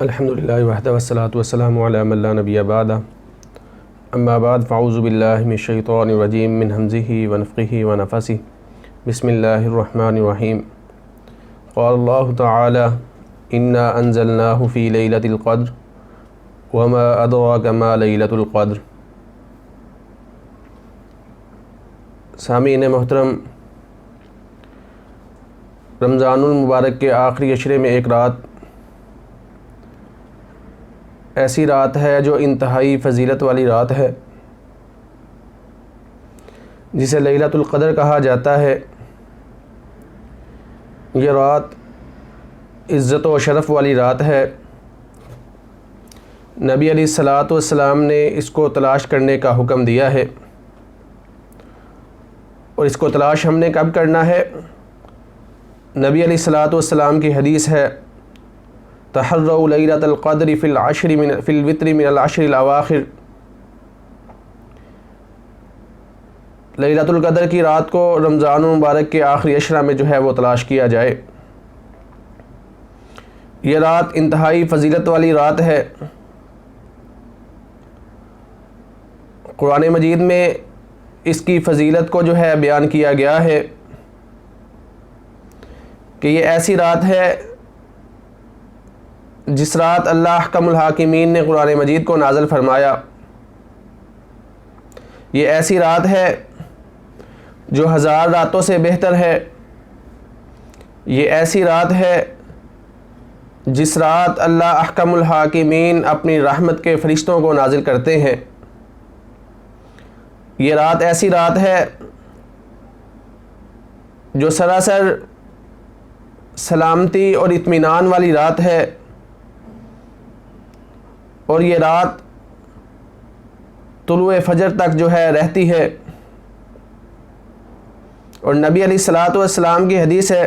الحمدللہ وحدہ والصلاۃ والسلام علی من لا نبی بعدہ اما بعد فاعوذ باللہ من الشیطان الرجیم من ہمزہ ونفخہ ونفثہ بسم اللہ الرحمن الرحیم قال اللہ تعالی انا انزلناہ فی لیلۃ القدر وما ادراک ما لیلۃ القدر۔ سامعین محترم، رمضان المبارک کے آخری عشرے میں ایک رات ایسی رات ہے جو انتہائی فضیلت والی رات ہے، جسے لیلۃ القدر کہا جاتا ہے۔ یہ رات عزت و شرف والی رات ہے۔ نبی علیہ الصلاۃ والسلام نے اس کو تلاش کرنے کا حکم دیا ہے، اور اس کو تلاش ہم نے کب کرنا ہے؟ نبی علیہ الصلاۃ والسلام کی حدیث ہے، تحروا لیلۃ القدر فی الوتر من العشر الاواخر۔ لیلۃ القدر کی رات کو رمضان المبارک کے آخری عشرہ میں جو ہے وہ تلاش کیا جائے۔ یہ رات انتہائی فضیلت والی رات ہے۔ قرآن مجید میں اس کی فضیلت کو جو ہے بیان کیا گیا ہے کہ یہ ایسی رات ہے جس رات اللہ احکم الحاکمین نے قرآن مجید کو نازل فرمایا۔ یہ ایسی رات ہے جو 1000 راتوں سے بہتر ہے۔ یہ ایسی رات ہے جس رات اللہ احکم الحاکمین اپنی رحمت کے فرشتوں کو نازل کرتے ہیں۔ یہ رات ایسی رات ہے جو سراسر سلامتی اور اطمینان والی رات ہے، اور یہ رات طلوع فجر تک جو ہے رہتی ہے۔ اور نبی علیہ الصلاۃ والسلام کی حدیث ہے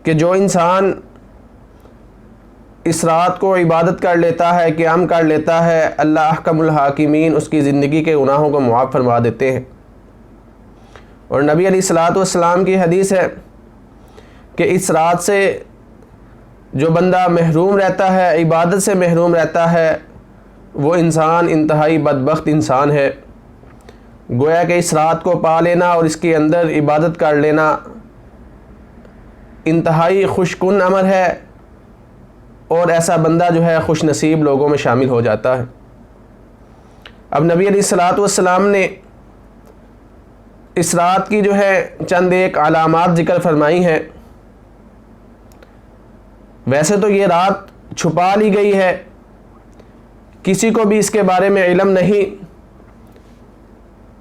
کہ جو انسان اس رات کو عبادت کر لیتا ہے، قیام کر لیتا ہے، اللہ احکم الحاکمین اس کی زندگی کے گناہوں کو معاف فرما دیتے ہیں۔ اور نبی علیہ الصلاۃ والسلام کی حدیث ہے کہ اس رات سے جو بندہ محروم رہتا ہے، عبادت سے محروم رہتا ہے، وہ انسان انتہائی بدبخت انسان ہے۔ گویا کہ اس رات کو پا لینا اور اس کے اندر عبادت کر لینا انتہائی خوش کن امر ہے، اور ایسا بندہ جو ہے خوش نصیب لوگوں میں شامل ہو جاتا ہے۔ اب نبی علیہ الصلاۃ والسلام نے اس رات کی جو ہے چند ایک علامات ذکر فرمائی ہیں۔ ویسے تو یہ رات چھپا لی گئی ہے، کسی کو بھی اس کے بارے میں علم نہیں،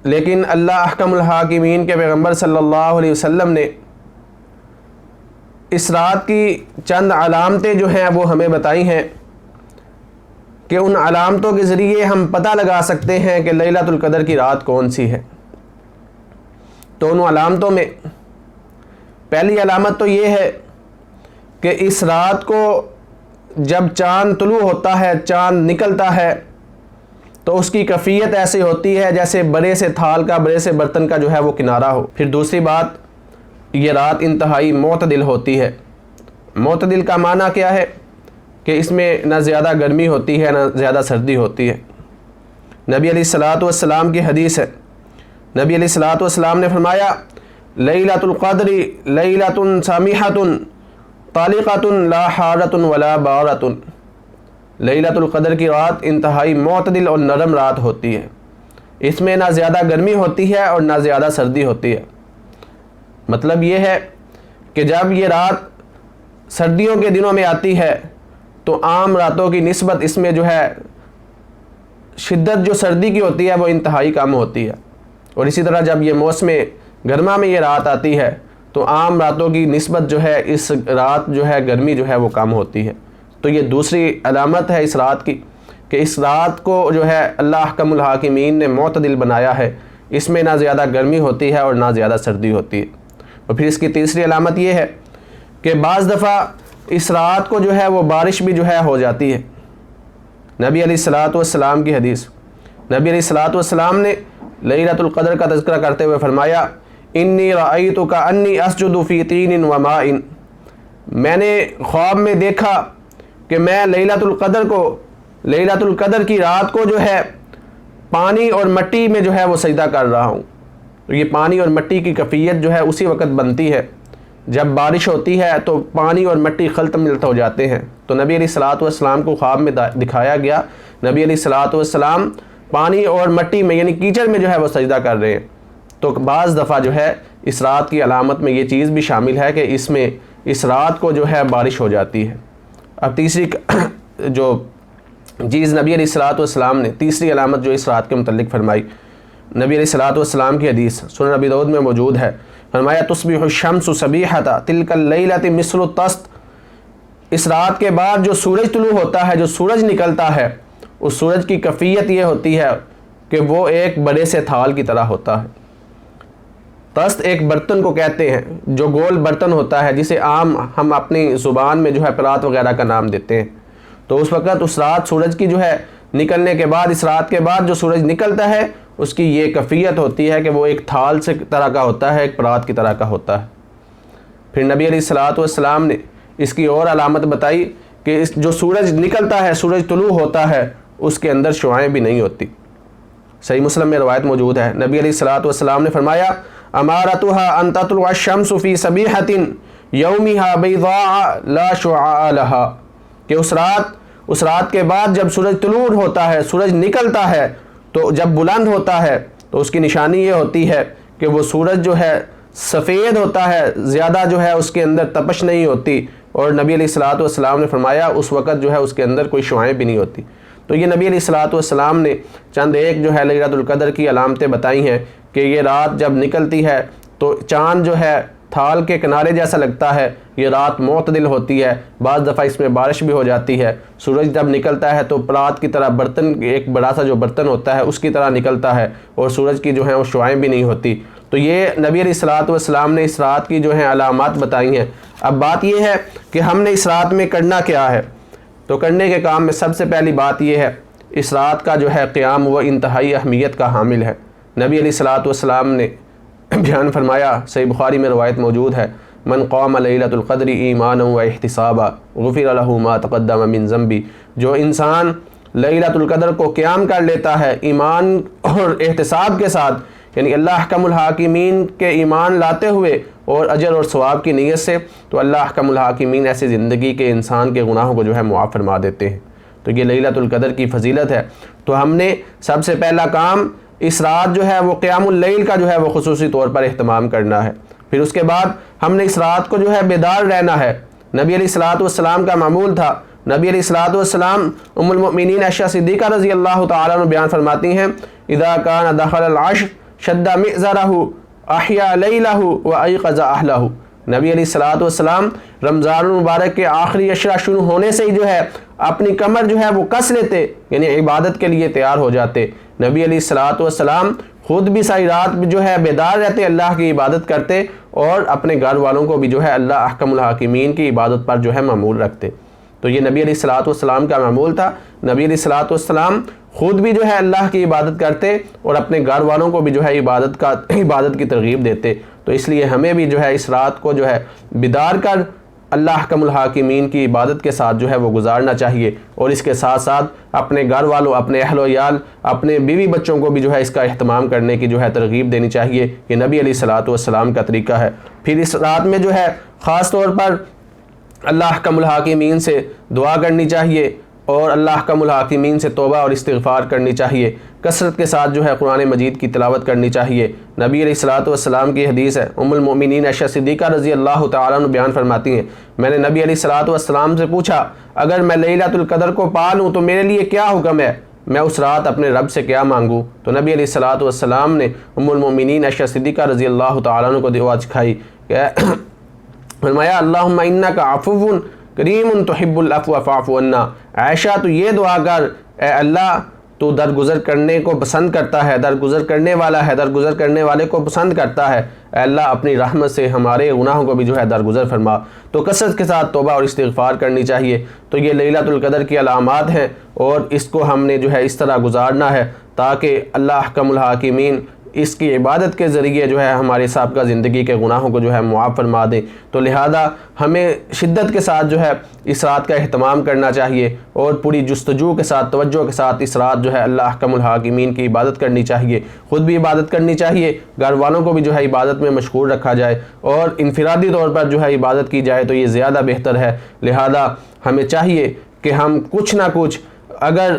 لیکن اللہ احکم الحاکمین کے پیغمبر صلی اللہ علیہ وسلم نے اس رات کی چند علامتیں جو ہیں وہ ہمیں بتائی ہیں کہ ان علامتوں کے ذریعے ہم پتہ لگا سکتے ہیں کہ لیلۃ القدر کی رات کون سی ہے۔ تو ان علامتوں میں پہلی علامت تو یہ ہے کہ اس رات کو جب چاند طلوع ہوتا ہے، چاند نکلتا ہے، تو اس کی کیفیت ایسی ہوتی ہے جیسے بڑے سے تھال کا، بڑے سے برتن کا جو ہے وہ کنارہ ہو۔ پھر دوسری بات، یہ رات انتہائی معتدل ہوتی ہے۔ معتدل کا معنی کیا ہے؟ کہ اس میں نہ زیادہ گرمی ہوتی ہے، نہ زیادہ سردی ہوتی ہے۔ نبی علیہ الصلاۃ والسلام کی حدیث ہے، نبی علیہ الصلاۃ والسلام نے فرمایا، لیلۃ القدر لیلۃ سامحۃ طالقۃ لا حارۃ ولا بارۃ۔ لیلۃ القدر کی رات انتہائی معتدل اور نرم رات ہوتی ہے۔ اس میں نہ زیادہ گرمی ہوتی ہے اور نہ زیادہ سردی ہوتی ہے۔ مطلب یہ ہے کہ جب یہ رات سردیوں کے دنوں میں آتی ہے تو عام راتوں کی نسبت اس میں جو ہے شدت جو سردی کی ہوتی ہے وہ انتہائی کم ہوتی ہے، اور اسی طرح جب یہ موسم گرما میں یہ رات آتی ہے تو عام راتوں کی نسبت جو ہے اس رات جو ہے گرمی جو ہے وہ کم ہوتی ہے۔ تو یہ دوسری علامت ہے اس رات کی کہ اس رات کو جو ہے اللہ احکم الحاکمین نے معتدل بنایا ہے، اس میں نہ زیادہ گرمی ہوتی ہے اور نہ زیادہ سردی ہوتی ہے۔ اور پھر اس کی تیسری علامت یہ ہے کہ بعض دفعہ اس رات کو جو ہے وہ بارش بھی جو ہے ہو جاتی ہے۔ نبی علیہ الصلاۃ والسلام کی حدیث، نبی علیہ الصلاۃ والسلام نے لیلۃ القدر کا تذکرہ کرتے ہوئے فرمایا، انی رأیت کأنی اسجد فی طین و ماء، میں نے خواب میں دیکھا کہ میں لیلۃ القدر کی رات کو جو ہے پانی اور مٹی میں جو ہے وہ سجدہ کر رہا ہوں. تو یہ پانی اور مٹی کی کیفیت جو ہے اسی وقت بنتی ہے جب بارش ہوتی ہے تو پانی اور مٹی خلط ملت ہو جاتے ہیں. تو نبی علیہ الصلوۃ والسلام کو خواب میں دکھایا گیا, نبی علیہ الصلوۃ والسلام پانی اور مٹی میں یعنی کیچڑ میں جو ہے وہ سجدہ کر رہے ہیں. تو بعض دفعہ جو ہے اس رات کی علامت میں یہ چیز بھی شامل ہے کہ اس میں اس رات کو جو ہے بارش ہو جاتی ہے. اب تیسری جو چیز نبی علیہ الصلوۃ والسلام نے تیسری علامت جو اس رات کے متعلق فرمائی, نبی علیہ الصلوۃ والسلام کی حدیث سنن ابی داؤد میں موجود ہے, فرمایا تصبح الشمس صبیحۃ تلک اللیلۃ مثل الطست. اس رات کے بعد جو سورج طلوع ہوتا ہے, جو سورج نکلتا ہے, اس سورج کی کیفیت یہ ہوتی ہے کہ وہ ایک بڑے سے تھال کی طرح ہوتا ہے. طست ایک برتن کو کہتے ہیں جو گول برتن ہوتا ہے جسے عام ہم اپنی زبان میں جو ہے پرات وغیرہ کا نام دیتے ہیں. تو اس وقت اس رات سورج کی جو ہے نکلنے کے بعد, اس رات کے بعد جو سورج نکلتا ہے اس کی یہ کیفیت ہوتی ہے کہ وہ ایک تھال سے طرح کا ہوتا ہے, ایک پرات کی طرح کا ہوتا ہے. پھر نبی علیہ الصلوۃ والسلام نے اس کی اور علامت بتائی کہ جو سورج نکلتا ہے, سورج طلوع ہوتا ہے, اس کے اندر شعاعیں بھی نہیں ہوتی. صحیح مسلم میں روایت موجود ہے, نبی علیہ الصلوۃ والسلام نے فرمایا امارتها ان تطلع الشمس في صبيحة يومها بيضاء لا شعاع لها, کہ اس رات کے بعد جب سورج طلوع ہوتا ہے, سورج نکلتا ہے, تو جب بلند ہوتا ہے تو اس کی نشانی یہ ہوتی ہے کہ وہ سورج جو ہے سفید ہوتا ہے, زیادہ جو ہے اس کے اندر تپش نہیں ہوتی. اور نبی علیہ الصلوۃ والسلام نے فرمایا اس وقت جو ہے اس کے اندر کوئی شعاعیں بھی نہیں ہوتی. تو یہ نبی علیہ الصلوۃ والسلام نے چند ایک جو ہے لیلۃ القدر کی علامتیں بتائی ہیں کہ یہ رات جب نکلتی ہے تو چاند جو ہے تھال کے کنارے جیسا لگتا ہے, یہ رات معتدل ہوتی ہے, بعض دفعہ اس میں بارش بھی ہو جاتی ہے. سورج جب نکلتا ہے تو پرات کی طرح برتن, ایک بڑا سا جو برتن ہوتا ہے اس کی طرح نکلتا ہے, اور سورج کی جو ہے وہ شعاعیں بھی نہیں ہوتی. تو یہ نبی علیہ الصلوۃ والسلام نے اس رات کی جو ہے علامات بتائی ہیں. اب بات یہ ہے کہ ہم نے اس رات میں کرنا کیا ہے. تو کرنے کے کام میں سب سے پہلی بات یہ ہے, اس رات کا جو ہے قیام وہ انتہائی اہمیت کا حامل ہے. نبی علیہ الصلوۃ والسلام نے بیان فرمایا, صحیح بخاری میں روایت موجود ہے, من قام لیلۃ القدر ایمانا و احتسابا غفر له ما تقدم من ذنبی. جو انسان لیلۃ القدر کو قیام کر لیتا ہے ایمان اور احتساب کے ساتھ, یعنی اللہ احکم الحاکمین کے ایمان لاتے ہوئے اور اجر اور ثواب کی نیت سے, تو اللہ احکم الحاکمین ایسی زندگی کے انسان کے گناہوں کو جو ہے معاف فرما دیتے ہیں. تو یہ لیلۃ القدر کی فضیلت ہے. تو ہم نے سب سے پہلا کام اس رات جو ہے وہ قیام اللیل کا جو ہے وہ خصوصی طور پر اہتمام کرنا ہے. پھر اس کے بعد ہم نے اس رات کو جو ہے بیدار رہنا ہے. نبی علیہ الصلوۃ والسلام کا معمول تھا, نبی علیہ الصلوۃ والسلام ام المؤمنین عائشہ صدیقہ رضی اللہ تعالیٰ عنہ بیان فرماتی ہیں, اذا کان دخل العشر شد مئزرہ احیا لیلہ و ایقظ اہلہ. نبی علیہ الصلوۃ والسلام رمضان المبارک کے آخری اشرا شروع ہونے سے ہی جو ہے اپنی کمر جو ہے وہ کس لیتے, یعنی عبادت کے لیے تیار ہو جاتے. نبی علیہ الصلوۃ والسلام خود بھی ساری رات جو ہے بیدار رہتے, اللہ کی عبادت کرتے, اور اپنے گھر والوں کو بھی جو ہے اللہ احکم الحاکمین کی عبادت پر جو ہے معمول رکھتے. تو یہ نبی علیہ الصلوۃ والسلام کا معمول تھا. نبی علیہ الصلوۃ والسلام خود بھی جو ہے اللہ کی عبادت کرتے اور اپنے گھر والوں کو بھی جو ہے عبادت کی ترغیب دیتے. تو اس لیے ہمیں بھی جو ہے اس رات کو جو ہے بیدار کر اللہ احکم الحاکمین کی عبادت کے ساتھ جو ہے وہ گزارنا چاہیے, اور اس کے ساتھ ساتھ اپنے گھر والوں, اپنے اہل و عیال, اپنے بیوی بچوں کو بھی جو ہے اس کا اہتمام کرنے کی جو ہے ترغیب دینی چاہیے. یہ نبی علیہ الصلوۃ والسلام کا طریقہ ہے. پھر اس رات میں جو ہے خاص طور پر اللہ احکم الحاکمین سے دعا کرنی چاہیے, اور اللہ احکم الحاکمین سے توبہ اور استغفار کرنی چاہیے. کثرت کے ساتھ جو ہے قرآن مجید کی تلاوت کرنی چاہیے. نبی علیہ الصلوۃ والسلام کی حدیث ہے, ام المؤمنین عائشہ صدیقہ رضی اللہ تعالیٰ عنہ بیان فرماتی ہیں, میں نے نبی علیہ الصلوۃ والسلام سے پوچھا, اگر میں لیلۃ القدر کو پا لوں تو میرے لیے کیا حکم ہے, میں اس رات اپنے رب سے کیا مانگوں؟ تو نبی علیہ الصلوۃ والسلام نے ام المؤمنین عائشہ صدیقہ رضی اللہ تعالیٰ عنہ کو دعا سکھائی, فرمایا اللہم انک عفو کریم تحب العفو فاعف عنا. عائشہ تو یہ دعا کر, اے اللہ تو درگزر کرنے کو پسند کرتا ہے, درگزر کرنے والا ہے, درگزر کرنے والے کو پسند کرتا ہے. اے اللہ اپنی رحمت سے ہمارے گناہوں کو بھی جو ہے درگزر فرما. تو کثرت کے ساتھ توبہ اور استغفار کرنی چاہیے. تو یہ لیلۃ القدر کی علامات ہیں, اور اس کو ہم نے جو ہے اس طرح گزارنا ہے تاکہ اللہ احکم الحاکمین اس کی عبادت کے ذریعے جو ہے ہماری سابقہ زندگی کے گناہوں کو جو ہے معاف فرما دے۔ تو لہذا ہمیں شدت کے ساتھ جو ہے اس رات کا اہتمام کرنا چاہیے اور پوری جستجو کے ساتھ، توجہ کے ساتھ اس رات جو ہے اللہ احکم الحاکمین کی عبادت کرنی چاہیے، خود بھی عبادت کرنی چاہیے، گھر والوں کو بھی جو ہے عبادت میں مشغول رکھا جائے اور انفرادی طور پر جو ہے عبادت کی جائے تو یہ زیادہ بہتر ہے۔ لہذا ہمیں چاہیے کہ ہم کچھ نہ کچھ اگر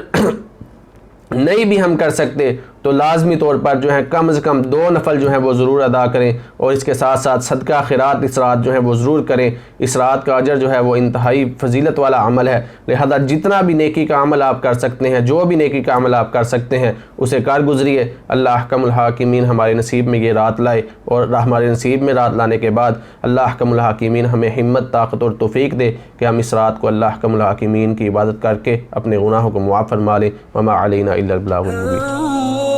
نہیں بھی ہم کر سکتے تو لازمی طور پر جو ہے کم از کم 2 نفل جو ہیں وہ ضرور ادا کریں، اور اس کے ساتھ ساتھ صدقہ خیرات اس رات جو ہے وہ ضرور کریں۔ اس رات کا اجر جو ہے وہ انتہائی فضیلت والا عمل ہے، لہذا جتنا بھی نیکی کا عمل آپ کر سکتے ہیں، جو بھی نیکی کا عمل آپ کر سکتے ہیں اسے کار گزریے۔ اللہ احکم الحاکمین ہمارے نصیب میں یہ رات لائے، اور ہمارے نصیب میں رات لانے کے بعد اللہ احکم الحاکمین ہمیں ہمت، طاقت اور توفیق دے کہ ہم اس رات کو اللہ احکم الحاکمین کی عبادت کر کے اپنے گناہوں کو معاف فرما لیں۔ وما علینا الا البلاغ المبین۔